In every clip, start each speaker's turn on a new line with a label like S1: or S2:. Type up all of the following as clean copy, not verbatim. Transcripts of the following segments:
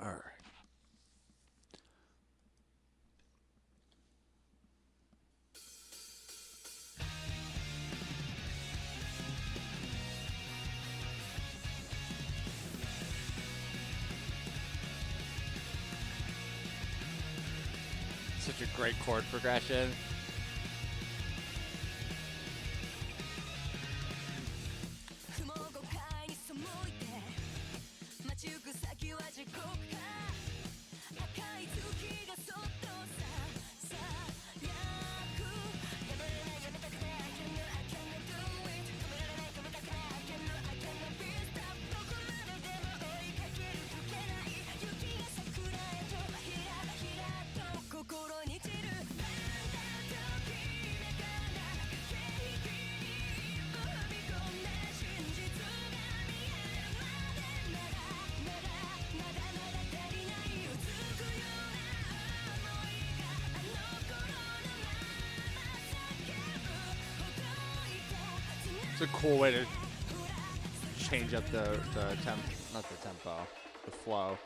S1: All right. Such a great chord progression. It's a cool way to change up the temp, not the tempo, the flow.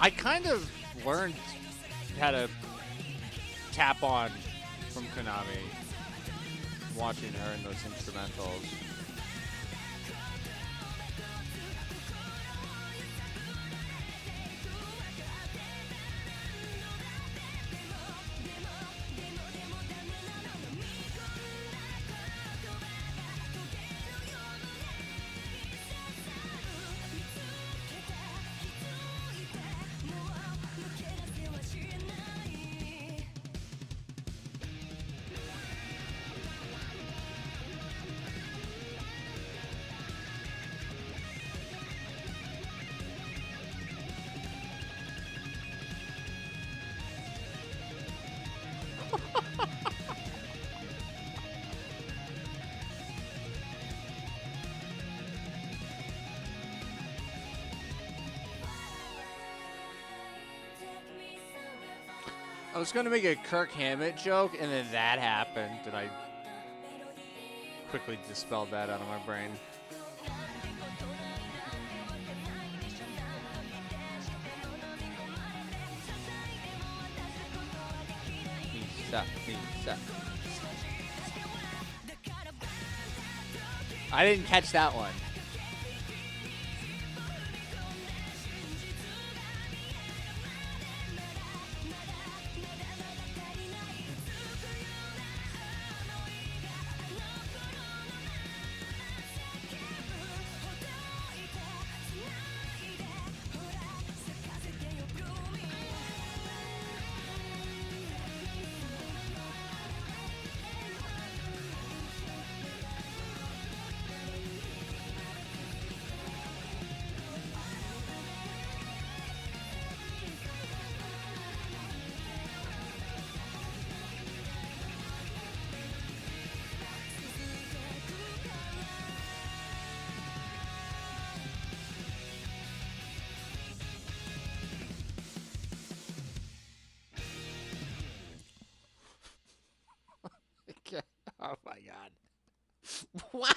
S1: I kind of learned how to tap on from Konami, watching her in those instrumentals. I was going to make a Kirk Hammett joke, and then that happened, and I quickly dispelled that out of my brain. Misa. I didn't catch that one. Oh my god. What?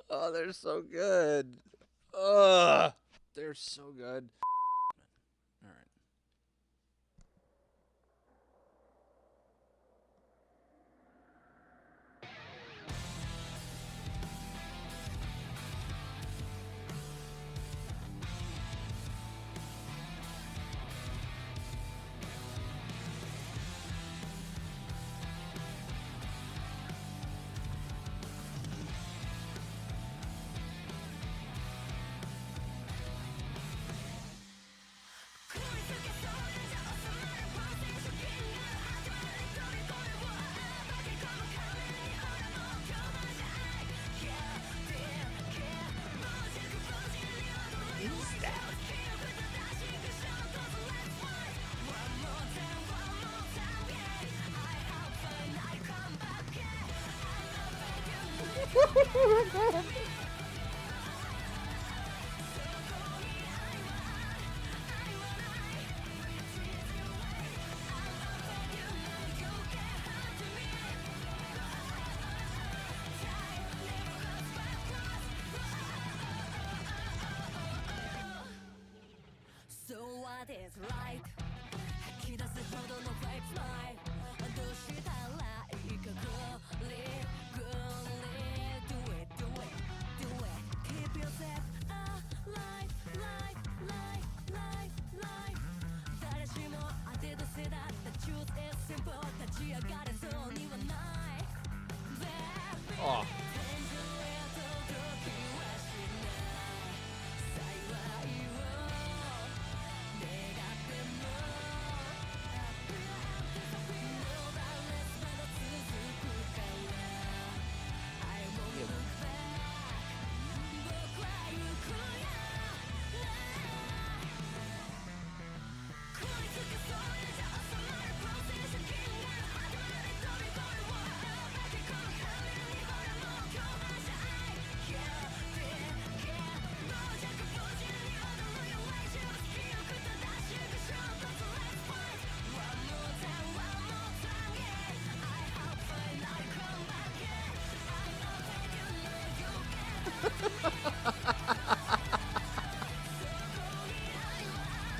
S1: Oh, they're so good. Ugh. They're so good. All right. Oh.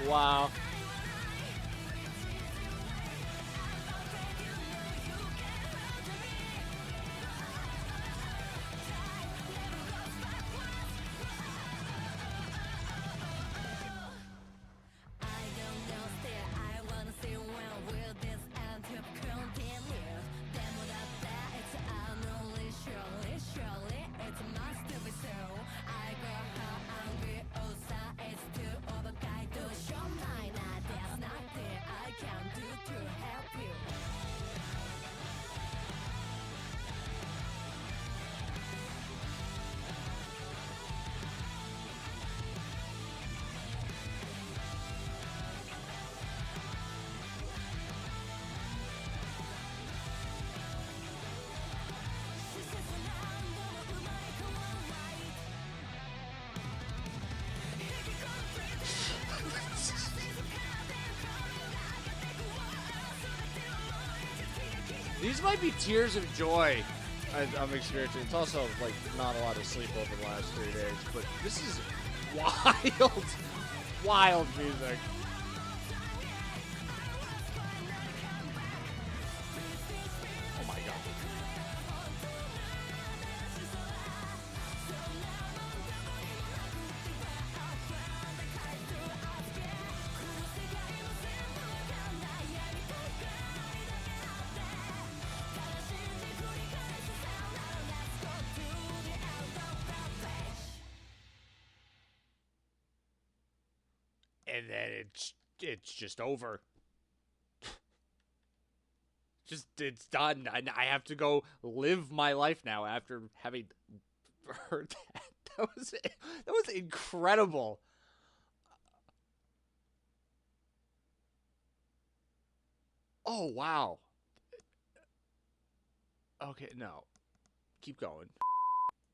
S1: Wow. These might be tears of joy I'm experiencing. It's also like not a lot of sleep over the last 3 days, but this is wild, wild music. Oh my god. And then it's just over. It's done. I have to go live my life now after having heard that. That was incredible. Oh wow. Okay, no. Keep going.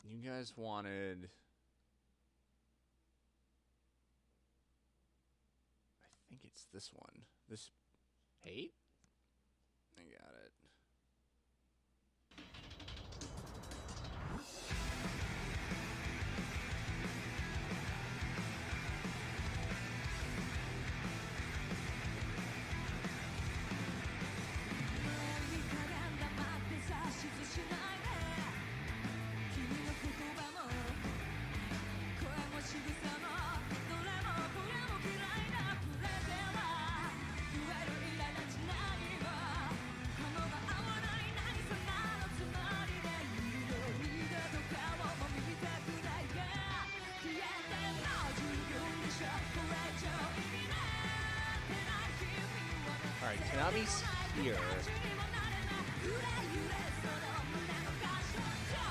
S1: You guys wanted, I think it's this one. This 8? I got it. Alright, Konami's here. I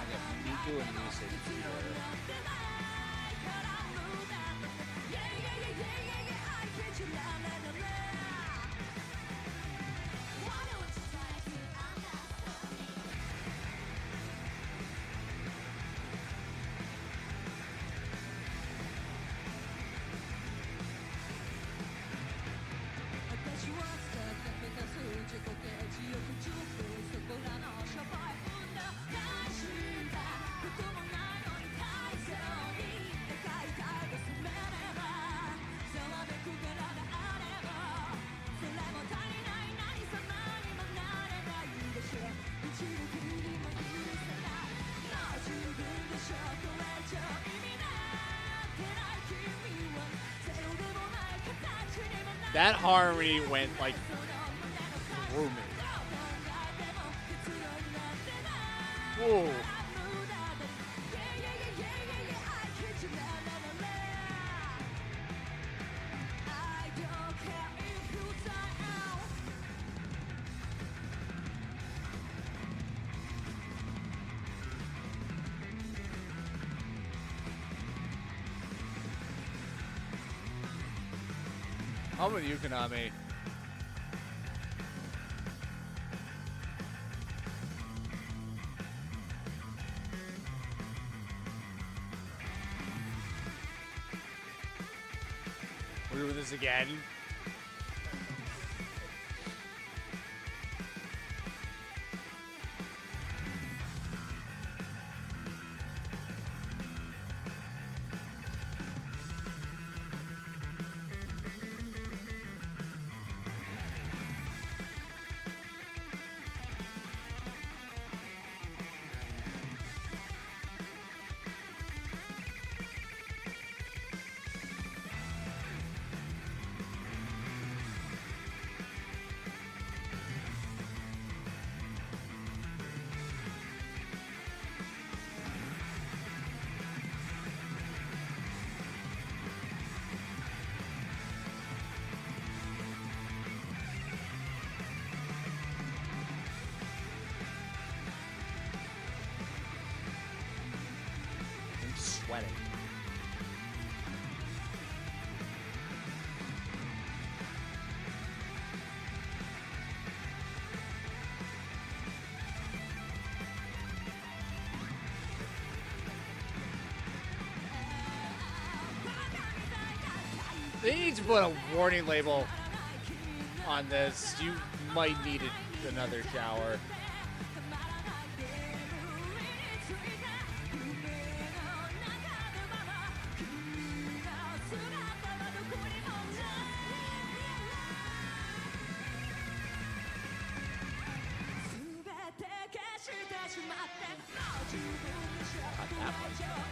S1: got Miku and Misa here. That harmony went like through me. Whoa. I'm with you, Konami. We're doing this again. Sweating. They need to put a warning label on this. You might need another shower. Not that much.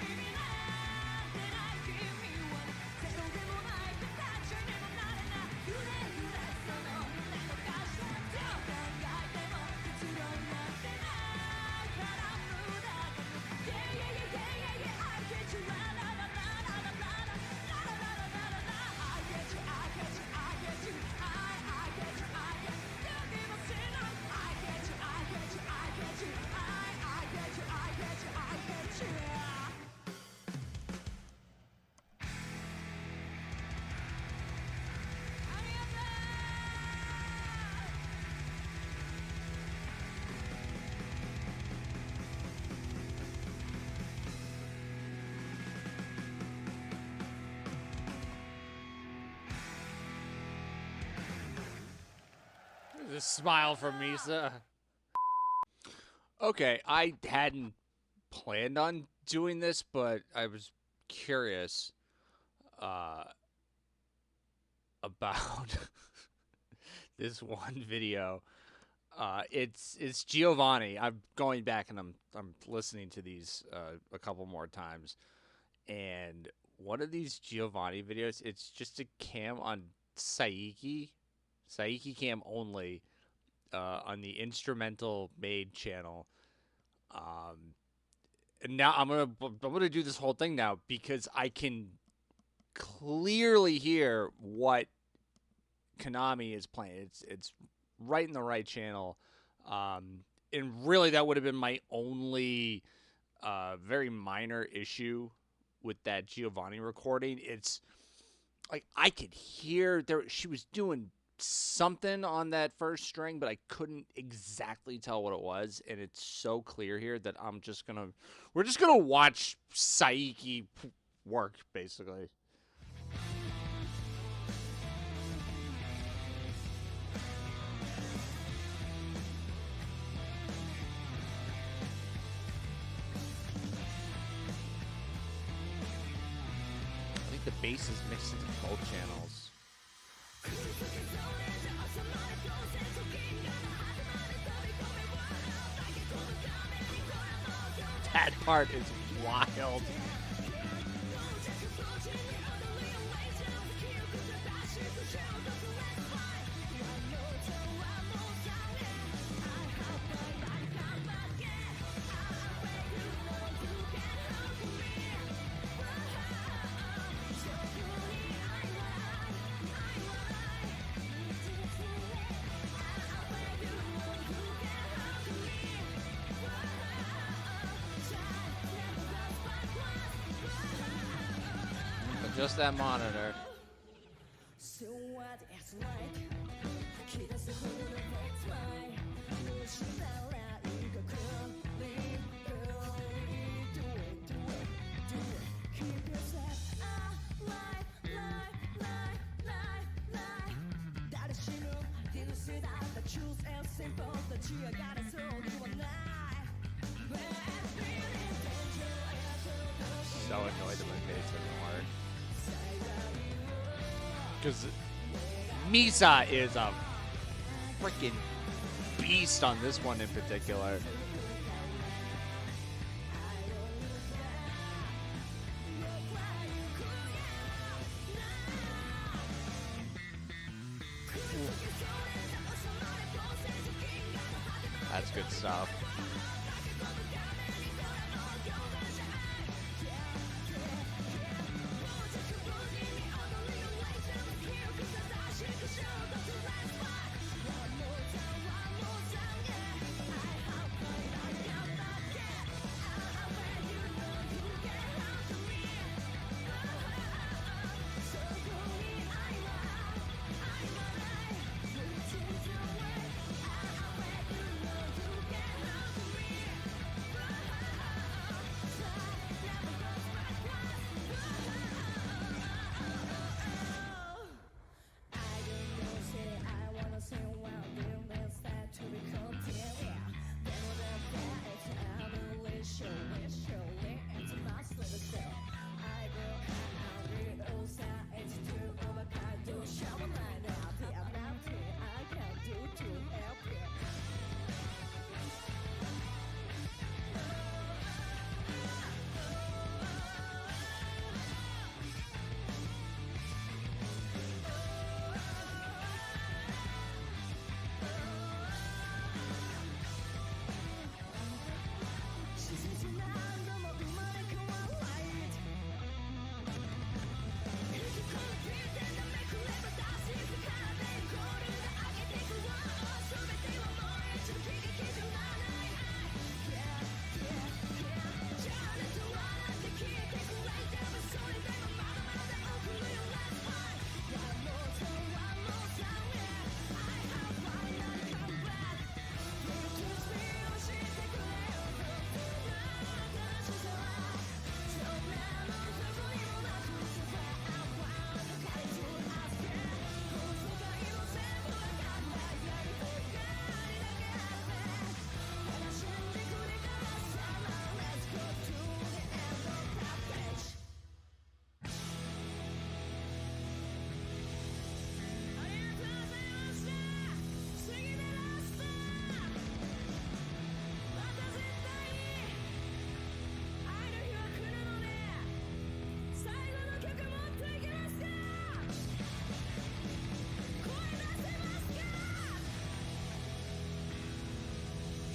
S1: The smile from Misa. Okay, I hadn't planned on doing this, but I was curious about this one video. It's Giovanni. I'm going back and I'm listening to these a couple more times, and one of these Giovanni videos, it's just a cam on Saiki cam only, on the instrumental made channel. And now I'm gonna do this whole thing now because I can clearly hear what Konami is playing. It's right in the right channel. And really that would have been my only very minor issue with that Giovanni recording. It's like I could hear she was doing something on that first string, but I couldn't exactly tell what it was, and it's so clear here that we're just gonna watch Saiki work, basically. I think the bass is mixed into both channels. That part is wild. Just that monitor. So annoyed that my face doesn't work. Because Misa is a freaking beast on this one in particular. That's good stuff.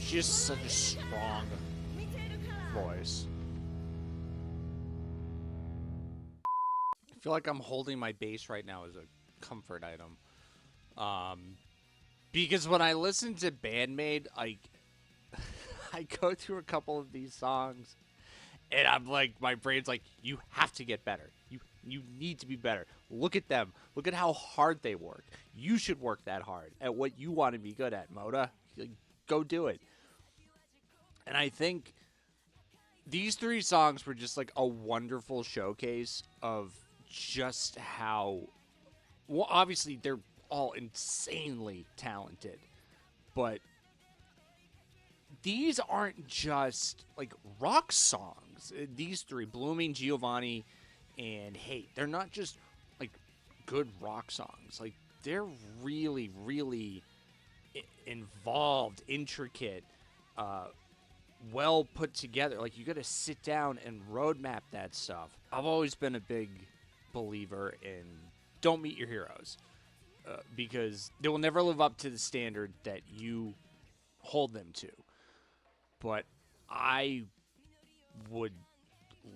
S1: Just such a strong voice. I feel like I'm holding my bass right now as a comfort item. Because when I listen to BAND-MAID, I go through a couple of these songs, and I'm like, my brain's like, you have to get better. You need to be better. Look at them. Look at how hard they work. You should work that hard at what you want to be good at, Moda. Like, go do it. And I think these three songs were just like a wonderful showcase of just how, well, obviously they're all insanely talented, but these aren't just like rock songs. These three, Blooming, Giovanni, and Hate, they're not just like good rock songs. Like, they're really, really involved, intricate, well put together. Like, you got to sit down and roadmap that stuff. I've always been a big believer in don't meet your heroes, because they will never live up to the standard that you hold them to. But I would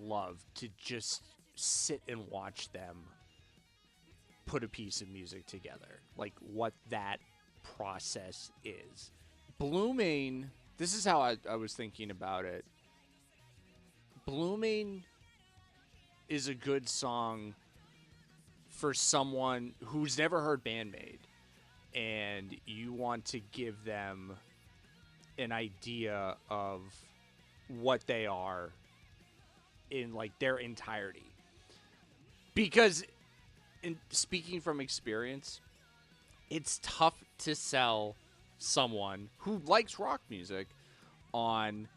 S1: love to just sit and watch them put a piece of music together, like what that process is. Blooming, this is how I was thinking about it. Blooming is a good song for someone who's never heard BAND-MAID and you want to give them an idea of what they are in like their entirety. Because in speaking from experience, it's tough to sell someone who likes rock music on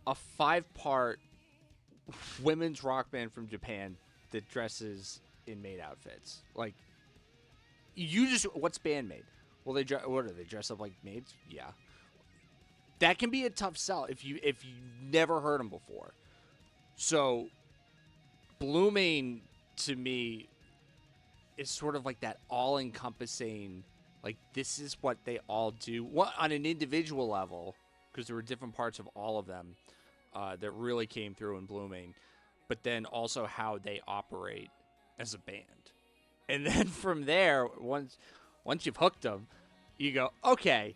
S1: a 5-part women's rock band from Japan that dresses in maid outfits. Like, what's BAND-MAID? Well, what are they, dress up like maids? Yeah. That can be a tough sell if you never heard them before. So, Blooming to me is sort of like that all-encompassing, like, this is what they all do. On an individual level, because there were different parts of all of them that really came through in Blooming, but then also how they operate as a band. And then from there, once you've hooked them, you go, okay,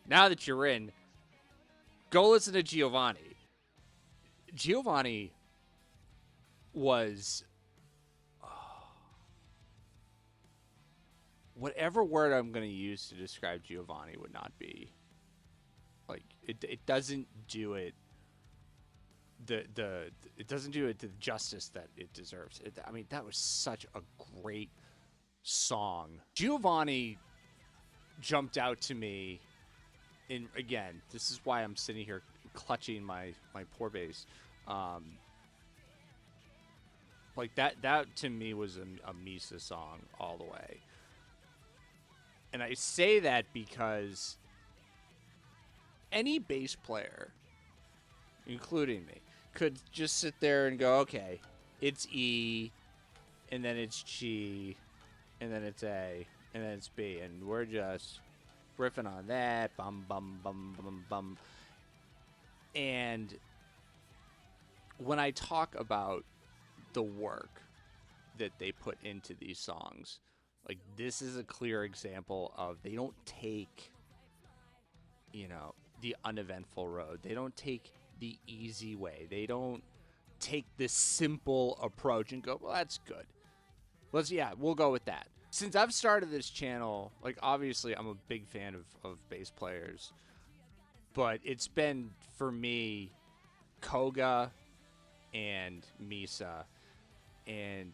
S1: now that you're in, go listen to Giovanni. Giovanni was... whatever word I'm going to use to describe Giovanni would not be... like, it doesn't do it... it doesn't do it the justice that it deserves. I mean, that was such a great song. Giovanni jumped out to me, and again, this is why I'm sitting here clutching my poor bass. Like that to me was a Misa song all the way. And I say that because any bass player, including me, could just sit there and go, okay, it's E, and then it's G, and then it's A, and then it's B, and we're just riffing on that, bum, bum, bum, bum, bum. And when I talk about the work that they put into these songs, like, this is a clear example of they don't take, the uneventful road. They don't take the easy way. They don't take this simple approach and go, well, that's good. We'll go with that. Since I've started this channel, like, obviously I'm a big fan of bass players, but it's been, for me, Koga and Misa, and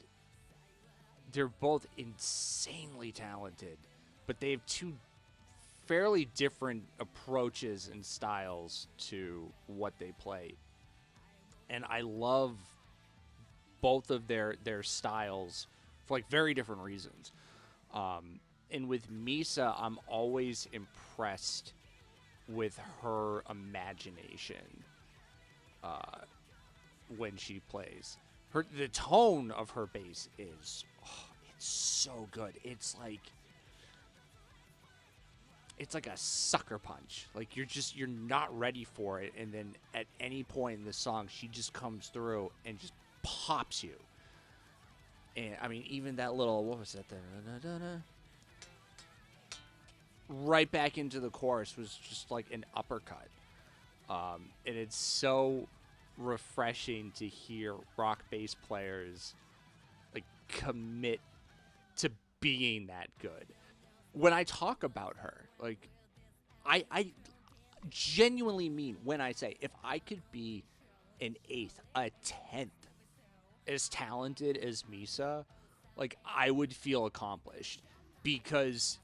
S1: they're both insanely talented, but they have two fairly different approaches and styles to what they play. And I love both of their styles for, like, very different reasons. And with Misa, I'm always impressed with her imagination when she plays. The tone of her bass is, it's so good. It's like a sucker punch. Like, you're not ready for it, and then at any point in the song, she just comes through and just pops you. And I mean, even that little, what was that? Right back into the chorus was just like an uppercut. And it's so refreshing to hear rock bass players like commit to being that good. When I talk about her, like, I genuinely mean when I say, if I could be an eighth, a 10th as talented as Misa, like, I would feel accomplished, because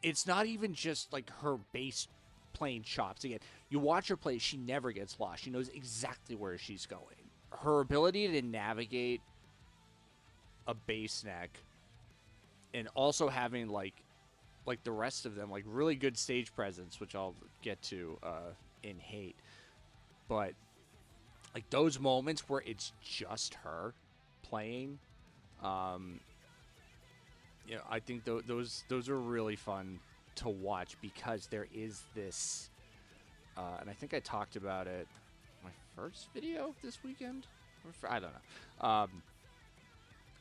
S1: it's not even just like her bass playing chops. Again, you watch her play, she never gets lost. She knows exactly where she's going. Her ability to navigate a bass neck, and also having like the rest of them, like, really good stage presence, which I'll get to in Hate. But like those moments where it's just her playing, I think those are really fun to watch, because there is this, and I think I talked about it in my first video this weekend. I don't know.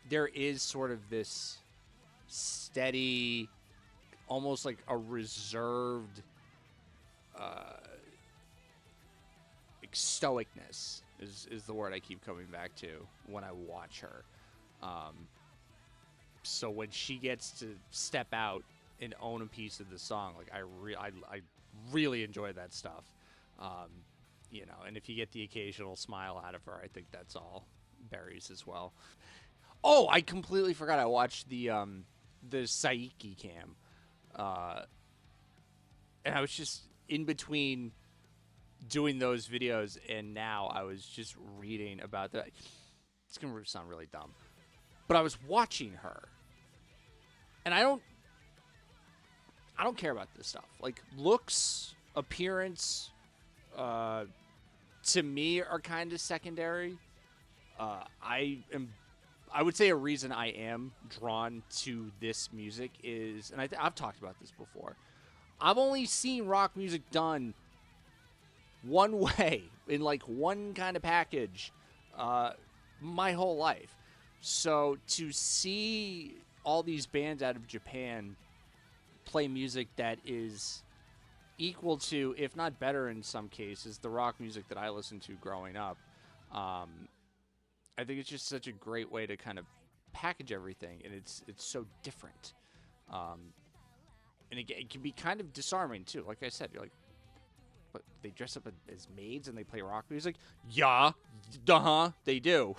S1: There is sort of this steady, almost like a reserved, like stoicness is the word I keep coming back to when I watch her. So when she gets to step out and own a piece of the song, like I really enjoy that stuff. Um, you know, and if you get the occasional smile out of her, I think that's all berries as well. Oh, I completely forgot. I watched the Saiki cam, uh, and I was just in between doing those videos, and now I was just reading about that. It's gonna sound really dumb, but I was watching her, and I don't care about this stuff. Like looks, appearance, uh, to me are kind of secondary. I am. I would say a reason I am drawn to this music is, and I've talked about this before. I've only seen rock music done one way in like one kind of package, uh, my whole life. So to see all these bands out of Japan play music that is equal to, if not better in some cases, the rock music that I listened to growing up. Um, I think it's just such a great way to kind of package everything, and it's so different. Um, and it can be kind of disarming too. Like I said, you're like, but they dress up as maids and they play rock music. Yeah, they do.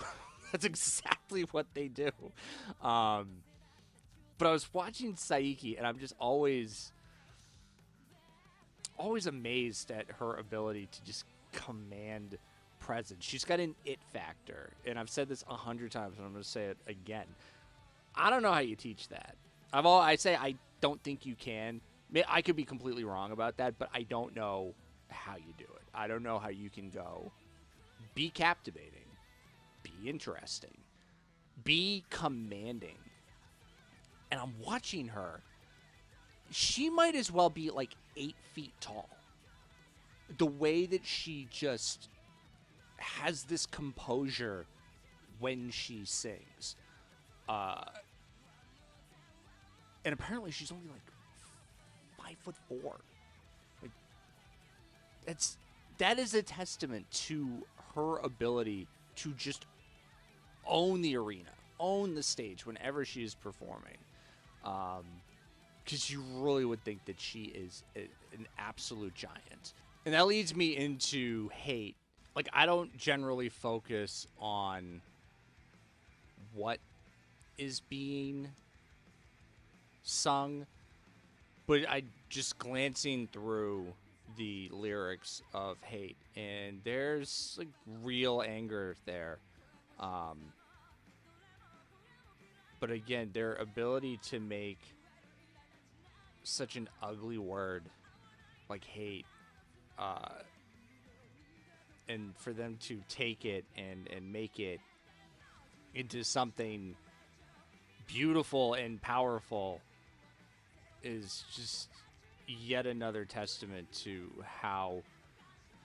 S1: That's exactly what they do. Um, but I was watching Saiki, and I'm just always amazed at her ability to just command presence. She's got an it factor, and I've said this 100 times, and I'm going to say it again. I don't know how you teach that. I say I don't think you can. I could be completely wrong about that, but I don't know how you do it. I don't know how you can go be captivating, be interesting, be commanding. And I'm watching her. She might as well be like 8 feet tall. The way that she just has this composure when she sings. And apparently she's only like 5'4". Like that is a testament to her ability to just own the arena, own the stage whenever she is performing. Because you really would think that she is an absolute giant. And that leads me into hate. Like, I don't generally focus on what is being sung, but I just glancing through the lyrics of hate, and there's like real anger there. But again, their ability to make such an ugly word like hate, and for them to take it and make it into something beautiful and powerful is just yet another testament to how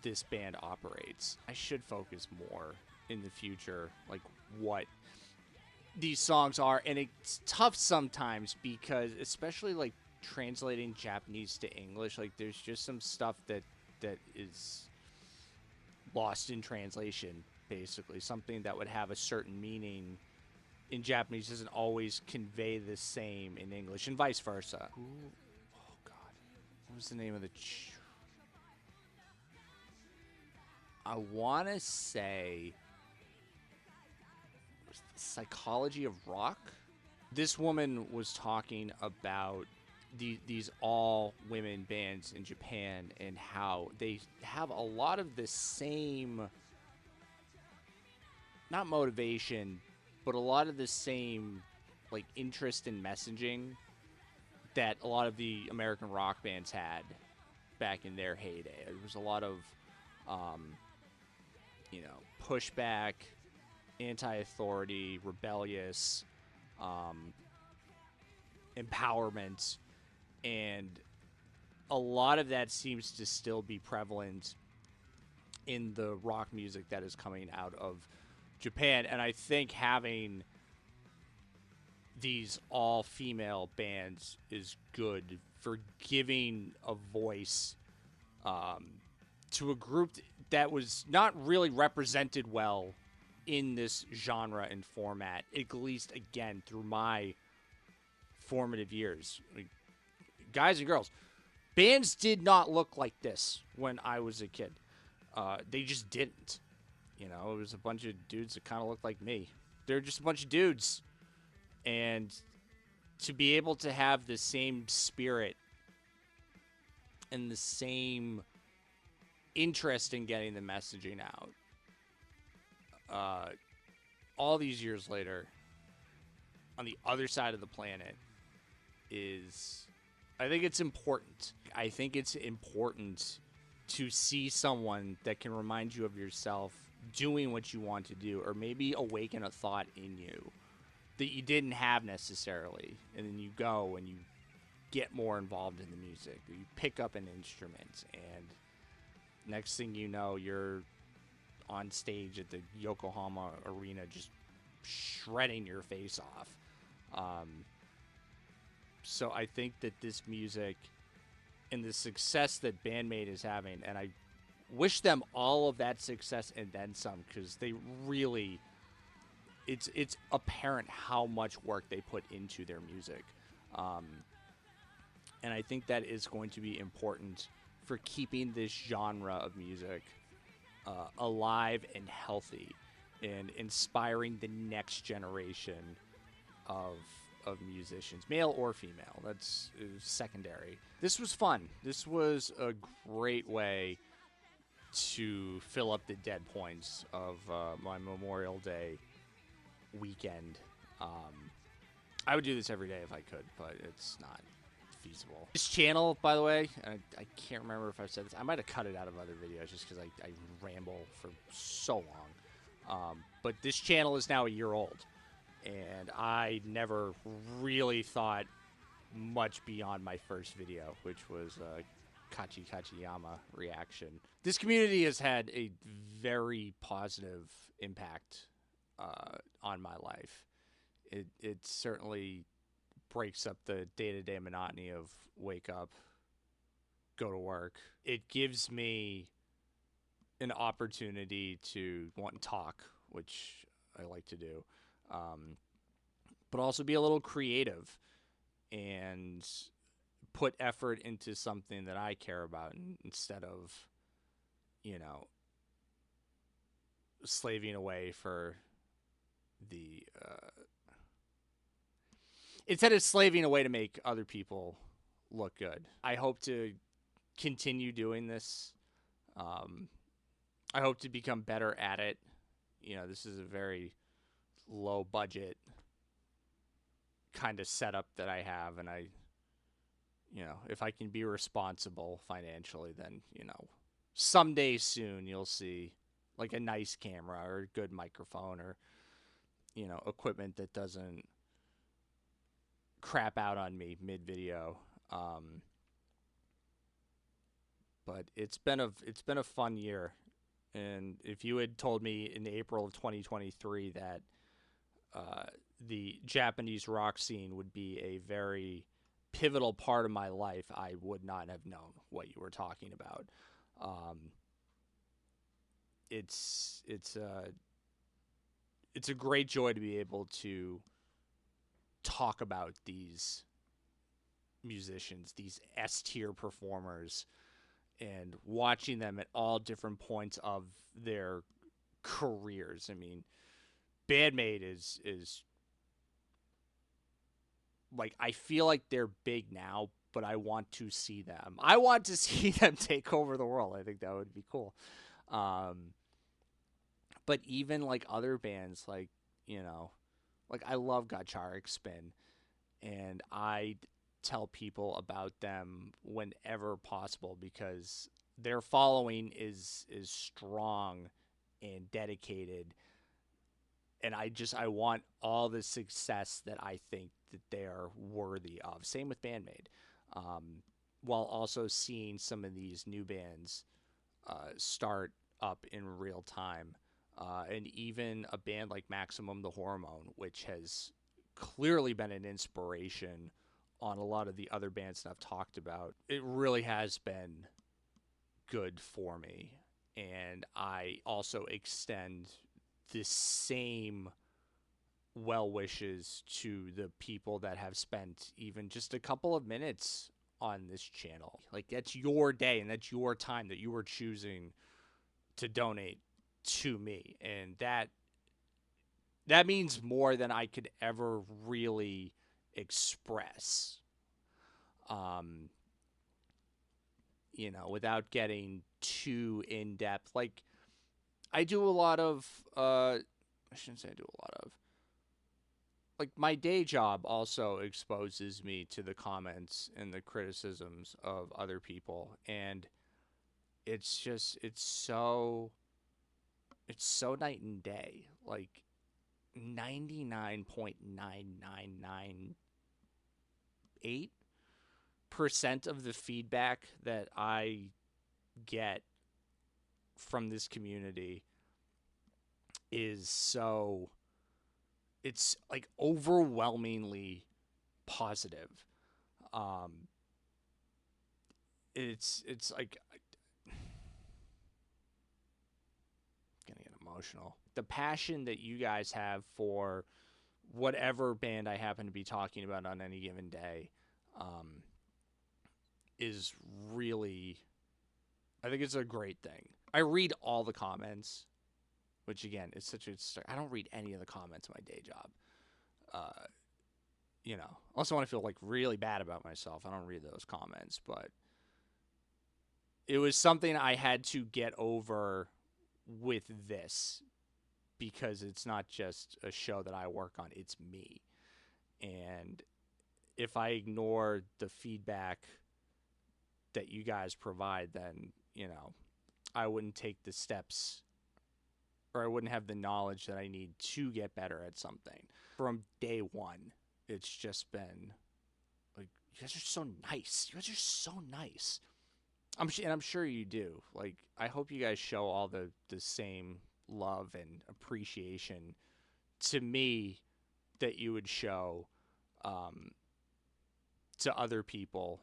S1: this band operates. I should focus more in the future, like what these songs are, and it's tough sometimes because, especially like translating Japanese to English, like there's just some stuff that is lost in translation. Basically, something that would have a certain meaning in Japanese doesn't always convey the same in English, and vice versa. Ooh, oh God, what was the name of the? I want to say Psychology of Rock. This woman was talking about these all women bands in Japan and how they have a lot of the same, not motivation, but a lot of the same like interest in messaging that a lot of the American rock bands had back in their heyday. There was a lot of pushback, anti-authority, rebellious, empowerment, and a lot of that seems to still be prevalent in the rock music that is coming out of Japan. And I think having these all-female bands is good for giving a voice to a group that was not really represented well in this genre and format, at least, again, through my formative years. Like, guys and girls, bands did not look like this when I was a kid. They just didn't. You know, it was a bunch of dudes that kind of looked like me. They're just a bunch of dudes. And to be able to have the same spirit and the same interest in getting the messaging out, all these years later, on the other side of the planet, I think it's important. I think it's important to see someone that can remind you of yourself doing what you want to do, or maybe awaken a thought in you that you didn't have necessarily, and then you go and you get more involved in the music, or you pick up an instrument, and next thing you know, you're on stage at the Yokohama Arena just shredding your face off. So I think that this music and the success that BAND-MAID is having, and I wish them all of that success and then some, because they really, it's apparent how much work they put into their music. And I think that is going to be important for keeping this genre of music alive and healthy, and inspiring the next generation of musicians, male or female. That's secondary. This was fun. This was a great way to fill up the dead points of my Memorial Day weekend. I would do this every day if I could, but it's not feasible. This channel, by the way, I can't remember if I've said this. I might have cut it out of other videos just because I ramble for so long. But this channel is now a year old, and I never really thought much beyond my first video, which was a Kachi Kachiyama reaction. This community has had a very positive impact on my life. It certainly breaks up the day-to-day monotony of wake up, go to work. It gives me an opportunity to want to talk, which I like to do, but also be a little creative and put effort into something that I care about, instead of, you know, slaving away for the instead of slaving away to make other people look good. I hope to continue doing this. I hope to become better at it. You know, this is a very low budget kind of setup that I have, and you know, if I can be responsible financially, then, you know, someday soon you'll see like a nice camera or a good microphone, or, you know, equipment that doesn't crap out on me mid-video. But it's been a fun year, and if you had told me in April of 2023 that the Japanese rock scene would be a very pivotal part of my life, I would not have known what you were talking about. It's a great joy to be able to talk about these musicians, these S-tier performers, and watching them at all different points of their careers. I mean, BAND-MAID is like, I feel like they're big now, but I want to see them. I want to see them take over the world. I think that would be cool. But even like other bands, like, you know, like I love Gacharic Spin, and I tell people about them whenever possible because their following is strong and dedicated, and I want all the success that I think that they are worthy of. Same with BAND-MAID, while also seeing some of these new bands start up in real time, and even a band like Maximum the Hormone, which has clearly been an inspiration on a lot of the other bands that I've talked about. It really has been good for me, and I also extend the same well wishes to the people that have spent even just a couple of minutes on this channel. Like, that's your day and that's your time that you are choosing to donate to me, and that means more than I could ever really express. Um, without getting too in depth. Like, I do a lot of I shouldn't say I do a lot of, like, my day job also exposes me to the comments and the criticisms of other people, and it's so night and day. Like, 99.9998% of the feedback that I get from this community it's like overwhelmingly positive. Um, it's like, gonna get emotional. The passion that you guys have for whatever band I happen to be talking about on any given day, is really, I think it's a great thing. I read all the comments, which again is I don't read any of the comments of my day job. Also want to feel like really bad about myself. I don't read those comments, but it was something I had to get over with this, because it's not just a show that I work on, it's me. And if I ignore the feedback that you guys provide, then, I wouldn't take the steps, or I wouldn't have the knowledge that I need to get better at something. From day one, it's just been like, you guys are so nice. You guys are so nice. I'm sure you do. Like, I hope you guys show all the same love and appreciation to me that you would show to other people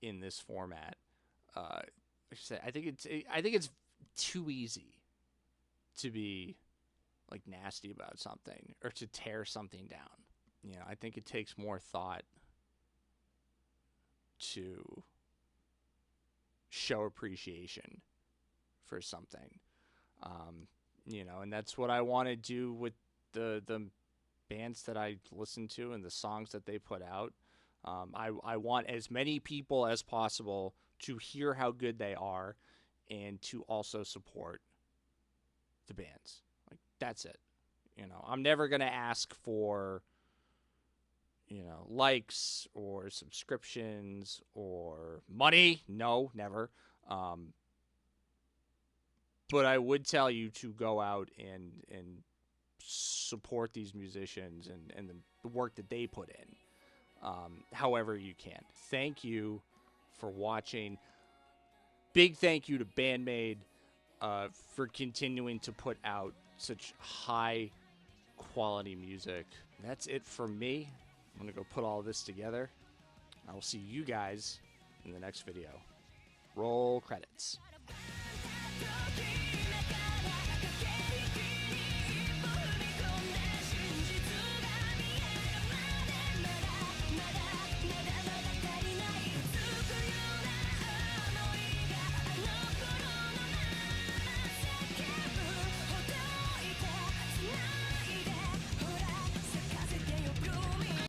S1: in this format. Like I said, I think it's too easy to be like nasty about something or to tear something down. I think it takes more thought to show appreciation for something. And that's what I want to do with the bands that I listen to and the songs that they put out. I want as many people as possible to hear how good they are and to also support the bands. Like, that's it. I'm never going to ask for, likes or subscriptions or money. No, never. But I would tell you to go out and support these musicians and the work that they put in, however you can. Thank you for watching. Big thank you to BAND-MAID for continuing to put out such high quality music. That's it for me. I'm going to go put all this together. I will see you guys in the next video. Roll credits.